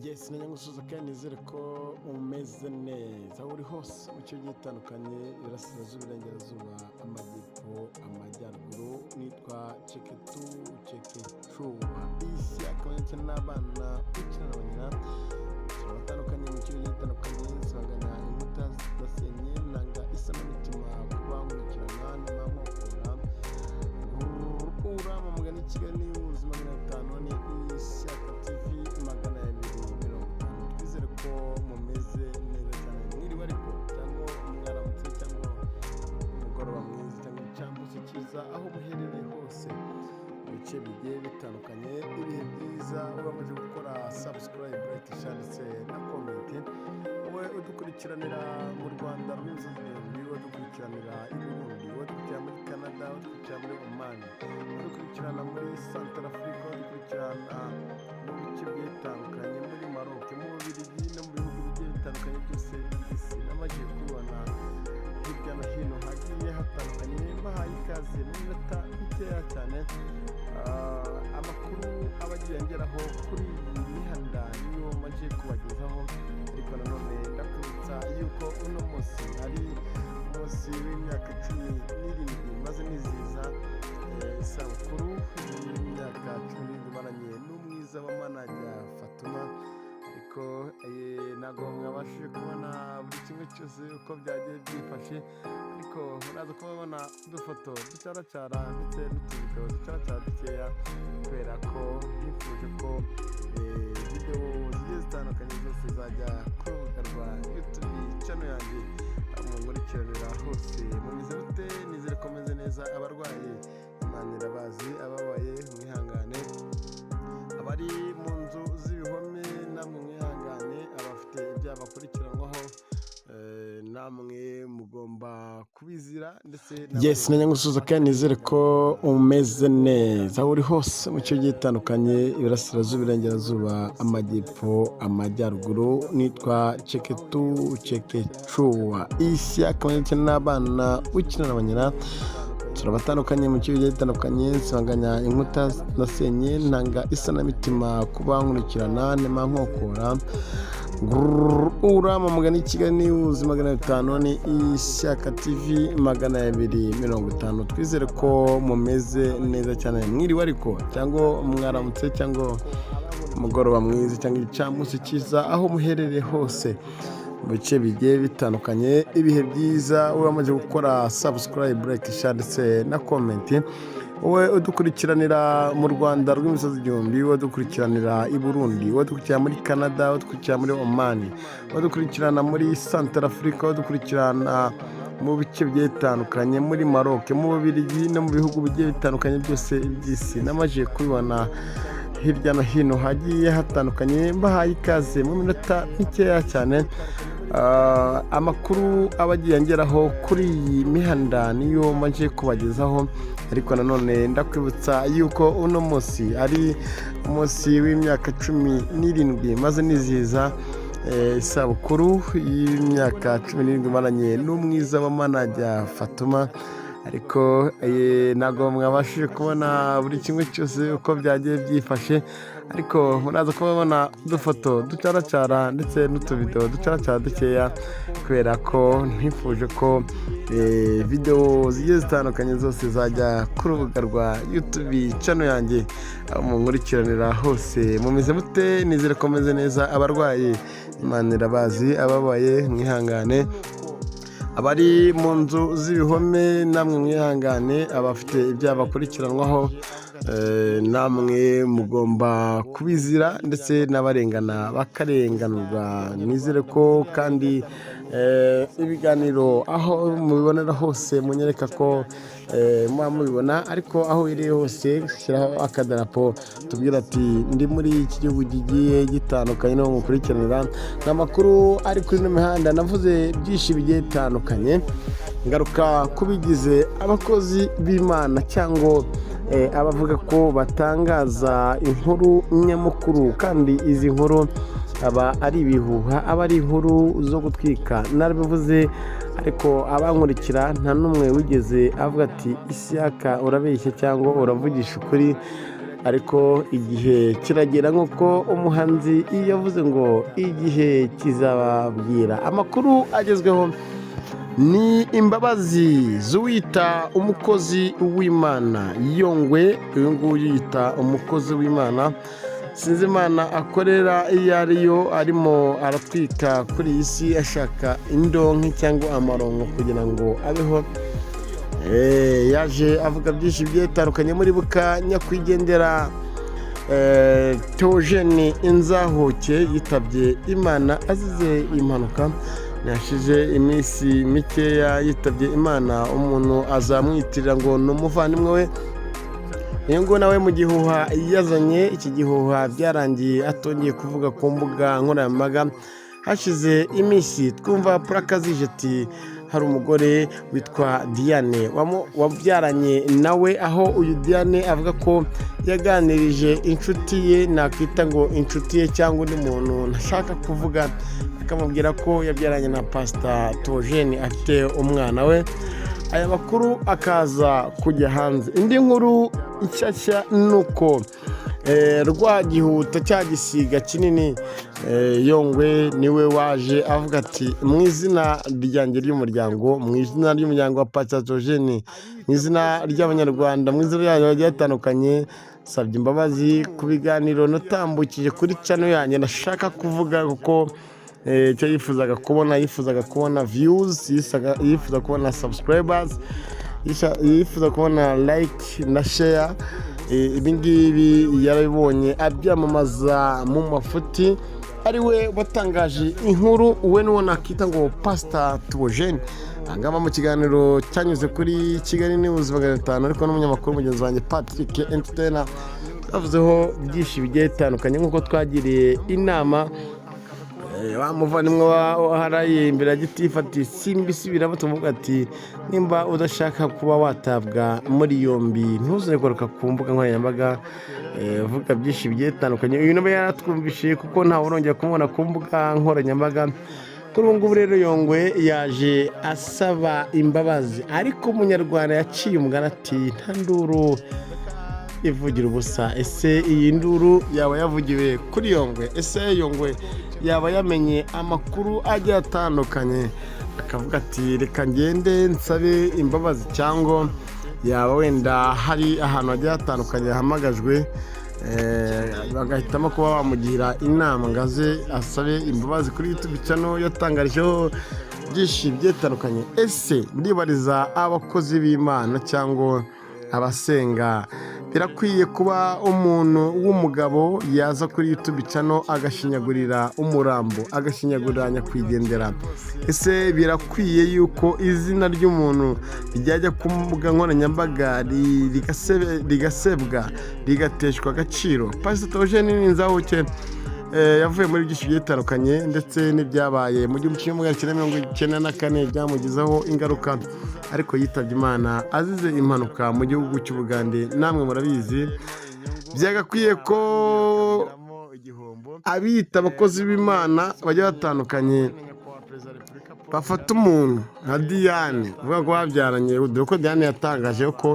Yes, nanyangusuza kandi nizere ko umeze neza aho uri hose mu cyo gitandukanye Iburasirazuba, Iburengerazuba, Amajyepfo, Amajyaruguru. Nitwa Ceketu isi akabonetse n'abana ukina na nyina batandukanye mu cyo gitandukanye zibagana inkuta zidasenye nanga isa n'imitima kuba nkurikirana n'amahokora urama mugani Kigali ubuzima 500 ni Ishyaka TV 250. Twizere ko mumeze neza cyane mwiriwe ariko cyangwa mwaramutse cyangwa umugoroba mwiza cyangwa icyambuzi cyiza aho muherereye hose mu bice bigiye bitandukanye. Ibihe byiza uramaze gukora subscribe, like, share ndetse na comment. Wowe udukurikiranira mu Rwanda rw'inzozi, wowe udukurikiranira i Burundi, wowe udukurikira muri Canada, wowe udukurikira muri Oman, wowe udukurikirana muri Central Africa, wowe udukurikirana mu bice bigiye bitandukanye muri Maroc, mu Bubiligi no mu bihugu bigiye bitandukanye byose by'isi n'amagiye kubona hirya no hino hagiye hatandukanye. Bahaye ikaze mu minota mikeya cyane. Amakuru abagiye ngeraho kuri iyi mihanda niyo maje kubagezaho, ariko nanone ndakwibutsa yuko uno munsi ari umunsi w'imyaka 17 maze niziza isabukuru y'imyaka 17 maranye n'umwiza wa manager Fatuma. Ariko ntabwo mwabashije kubona buri kimwe cyose uko byagiye byifashe, ariko muraza kubabona udufoto ducaracara ndetse n'utubido ducaracara dukeya, kubera ko nifuje ko video zigiye zitandukanye zose zajya ku rubuga rwa YouTube channel yanjye mungurikiranira hose. Mumize mute? Nizere ko meze neza. Abarwaye Imana irabazi, ababaye mwihangane, abari mu nzu z'ibihome namwe mwihangane, abafite ibyaha bakurikiranwaho namwe mugomba kubizira ndetse yes, nanyangusuza kandi nizere ko umeze neza aho uri hose mu cyo gitandukanye Iburasirazuba, Iburengerazuba, Amajyepfo, Amajyaruguru. Nitwa Ceketu isi akabonetse n'abana ukina na nyina turabatandukanye mu cyo gitandukanye zibaganya inkuta zidasenye nanga isa n'imitima kuba nkurikirana n'amankokora urama mugani Kigali ubuzima 500 ni Ishyaka TV 250. Twizere ko mumeze neza cyane mwiriwe ariko cyangwa mwaramutse cyangwa umugoroba mwiza cyangwa icyambuzi cyiza aho muherereye hose mu bice bigiye bitandukanye. Ibihe byiza uramaze gukora subscribe, like, share ndetse na comment. Wowe udukurikiranira mu Rwanda rw'imisozi igihumbi, wowe udukurikiranira i Burundi, wowe udukurikira muri Canada, wowe udukurikira muri Oman, wowe udukurikirana muri Central Africa, wowe udukurikirana mu bice bigiye bitandukanye muri Maroc, mu Bubiligi no mu bihugu bigiye bitandukanye byose by'isi n'amaje kubibona hirya no hino hagiye hatandukanye. Bahaye ikaze mu minota mikeya cyane. Amakuru abagiye ngeraho kuri iyi mihanda niyo maje kubagezaho, ariko nanone ndakwibutsa yuko uno munsi ari umunsi w'imyaka 17 maze niziza isabukuru y'imyaka 17 maranye n'umwiza wa manager Fatuma. Ariko ntabwo mwabashije kubona buri kimwe cyose uko byagiye byifashe, ariko muraza kubabona udufoto ducaracara ndetse n'utubido ducaracara dukeya, kubera ko ntifuje ko video zigiye zitandukanye zose zajya ku rubuga rwa YouTube channel yanjye mungurikiranira hose. Mumize mute? Nizere ko meze neza. Abarwaye Imana irabazi, ababaye mwihangane, abari mu nzu z'ibihome namwe mwihangane, abafite ibyaha bakurikiranwaho namwe mugomba kubizira ndetse n'abarengana bakarenganurwa. Nizere ko kandi ibiganiro aho mubibonera hose munyereka ko muba mubibona, ariko aho iri hose shyiraho akadarapo tubwira ati ndi muri iki gihugu kigiye gitandukanye no mukurikiranira n'amakuru ari kuri ino mihanda. Navuze byinshi bigiye bitandukanye, ngaruka kubigize abakozi b'Imana cyangwa abavuga ko batangaza inkuru nyamukuru, kandi izi nkuru aba ari ibihuha, aba ari inkuru zo gutwika. Narabivuze, ariko abankurikira nta n'umwe wigeze avuga ati Ishyaka urabeshya cyangwa uravugisha ukuri. ariko igihe kiragera nk'uko umuhanzi yavuze ngo igihe kizababwira. Amakuru agezweho ni imbabazi z'uwita umukozi w'Imana Yongwe. Uyu nguyu yita umukozi w'Imana, sinzi Imana akorera iyo ariyo, arimo aratwika kuri iyi si ashaka indonke cyangwa amaronko kugira ngo abeho. Yaje avuga byinshi bigiye bitandukanye muri buka nyakwigendera Theogene Inzahuke yitabye Imana azize impanuka. Yashize iminsi mikeya yitabye Imana, umuntu azamwitirira ngo ni umuvandimwe we. Uyu nguyu nawe mu gihuha yazanye, iki gihuha byarangiye atongeye kuvuga ku mbuga nkoranyambaga. Hashize iminsi twumva puraka zije ati hari umugore witwa Diane wabyaranye nawe, aho uyu Diane avuga ko yaganirije inshuti ye, nakwita ngo inshuti ye cyangwa undi muntu ntashaka kuvuga, akamubwira ko yabyaranye na Pastor Theogene afite umwana we. Aya makuru akaza kujya hanze. Indi nkuru nshyashya ni uko Rwagihuta cya gisiga kinini, Yongwe niwe waje avuga ati mu izina ryanjye ry'umuryango, mu izina ry'umuryango wa Pastor Theogene, mu izina ry'abanyarwanda, mu izina ryayo bagiye batandukanye, nsabye imbabazi ku biganiro natambukije kuri channel yanjye. Ndashaka kuvuga kuko icyo yifuzaga kubona views, yifuza kubona subscribers, yifuza kubona like na share. Ibi ngibi yarabibonye abyamamaza mu mafuti, ari we watangaje inkuru. We niwo nakita ngo Pastor Theogene. Angaba mu kiganiro cyanyuze kuri Kigali News 500, ariko n'umunyamakuru mugenzi wanjye Patrick Entertainer yavuzeho byinshi bigiye bitandukanye, nk'uko twagiriye inama wa muvandimwe waharaye imbere ya Gitifu ati simbisubiramo, tuvuga ati nimba udashaka kuba watabwa muri yombi ntuzagaruka ku mbuga nkoranyambaga vuga byinshi bigiye bitandukanye. Uyu nawe yaratwumvishije kuko ntawe urongera kumubona ku mbuga nkoranyambaga. Kuri ubu ngubu rero Yongwe yaje asaba imbabazi, ariko umunyarwanda yaciye umugani ati nta nduru ivugira ubusa. Ese iyi nduru yaba yavugiwe kuri Yongwe? Ese Yongwe yaba yamenye amakuru agiye atandukanye akavuga ati reka ngende nsabe imbabazi, cyangwa yaba wenda hari ahantu hagiye hatandukanye yahamagajwe bagahitamo kuba bamugira inama ngo aze asabe imbabazi kuri YouTube channel yatangarijeho byinshi bigiye bitandukanye? Ese ndibariza abakozi b'Imana cyangwa abasenga, birakwiye kuba umuntu w'umugabo yaza kuri YouTube channel agashinyagurira umurambo, agashinyagurira nyakwigendera? Ese birakwiye yuko izina ry'umuntu ryajya ku mbuga nkoranyambaga rigasebwa, rigateshwa agaciro? Pastor Theogene Inzahuke yavuye muri byinshi bigiye bitandukanye, ndetse n'ibyabaye mu 1994 byamugizeho ingaruka, ariko yitabye Imana azize impanuka mu gihugu cy'Ubugande. Namwe murabizi, byagakwiye ko abita abakozi b'Imana bajya batandukanye bafata umuntu nka Diane uvuga ko babyaranye, dore ko Diane yatangaje ko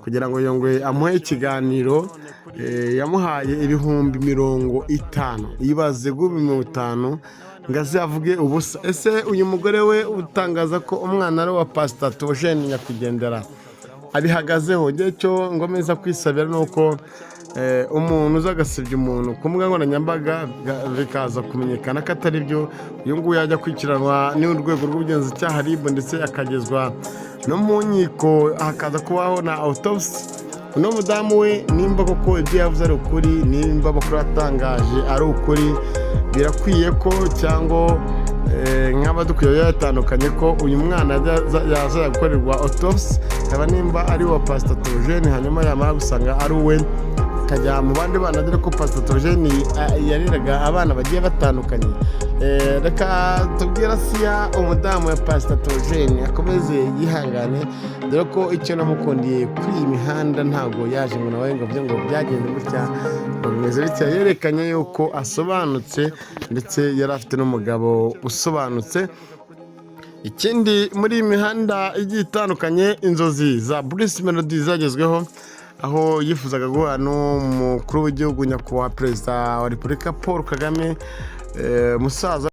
kugira ngo Yongwe amuhe ikiganiro yamuhaye 50,000. Yibaze gubi 50 ngo azavuge ubusa. Ese uyu mugore we utangaza ko umwana ari wa Pastor Theogene nyakwigendera abihagazeho? Ngiye cyo ngomeza kwisabira nuko umuntu uzagasebya umuntu ku mbuga nkoranyambaga bikaza kumenyekana ko atari byo, uyu nguyu yajya kwikiranwa n'urwego rw'ubugenzacyaha RIB, ndetse akagezwa no mu nkiko, hakaza kubaho na autopsy. Uno mudamu we nimba koko ibyo yavuze ari ukuri, nimba bakuru atangaje ari ukuri, birakwiye ko cyangwa nk'abadukwiye yatandukanye ko uyu mwana yaza gukorerwa autopsy, kaba nimba ari wa Pastor Theogene, hanyuma yamara gusanga ari we kajya mu bandi bana, dore ko Pastor Theogene yareraga abana bagiye batandukanye. Reka tubwira siya umudamu wa Pastor Theogene akomeze yihangane, dore ko icyo namukundiye kuri iyi mihanda ntabwo yaje ngo nawe ngo avuge ngo byagenze gutya ngo bimeze bitya. Yerekanye yuko asobanutse, ndetse yari afite n'umugabo usobanutse. Ikindi muri iyi mihanda igiye itandukanye, inzozi za Bruce Melody zagezweho, aho yifuzaga guhura n'umukuru w'igihugu nyakubahwa perezida wa repubulika Paul Kagame musaza